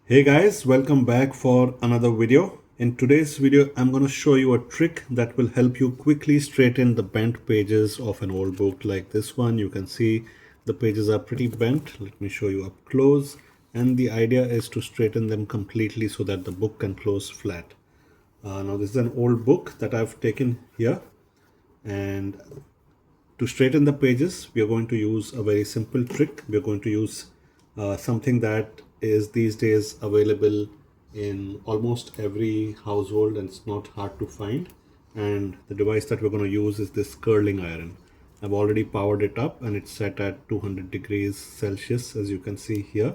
Hey guys, welcome back for another video. In today's video, I'm going to show you a trick that will help you quickly straighten the bent pages of an old book like this one. You can see the pages are pretty bent. Let me show you up close. And the idea is to straighten them completely so that the book can close flat. Now this is an old book that I've taken here, and to straighten the pages, we are going to use a very simple trick. We are going to use something that is these days available in almost every household and it's not hard to find. And the device that we're going to use is this curling iron. I've already powered it up and it's set at 200 degrees Celsius, as you can see here.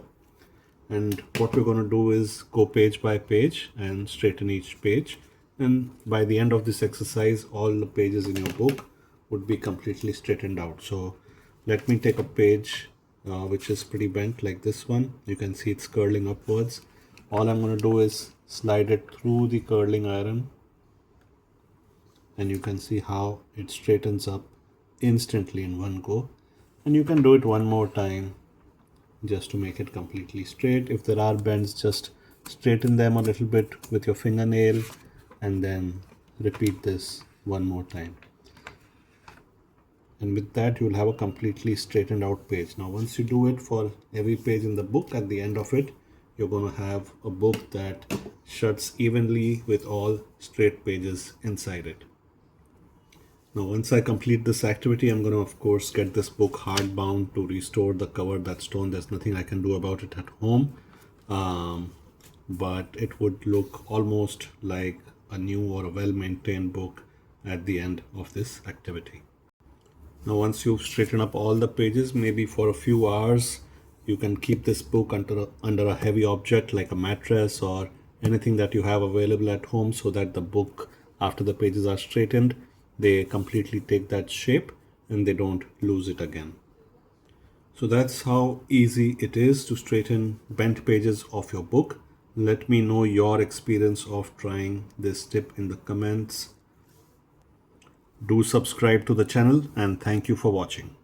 And what we're going to do is go page by page and straighten each page. And by the end of this exercise, all the pages in your book would be completely straightened out. So let me take a page which is pretty bent like this one. You can see it's curling upwards. All I'm going to do is slide it through the curling iron, and you can see how it straightens up instantly in one go. And you can do it one more time just to make it completely straight. If there are bends, just straighten them a little bit with your fingernail and then repeat this one more time. And with that, you will have a completely straightened out page. Now once you do it for every page in the book, at the end of it, you're going to have a book that shuts evenly with all straight pages inside it. Now once I complete this activity, I'm going to of course get this book hardbound to restore the cover that's torn. There's nothing I can do about it at home, but it would look almost like a new or a well-maintained book at the end of this activity. Now once you've straightened up all the pages, maybe for a few hours, you can keep this book under a heavy object like a mattress or anything that you have available at home, so that the book, after the pages are straightened, they completely take that shape and they don't lose it again. So that's how easy it is to straighten bent pages of your book. Let me know your experience of trying this tip in the comments. Do subscribe to the channel and thank you for watching.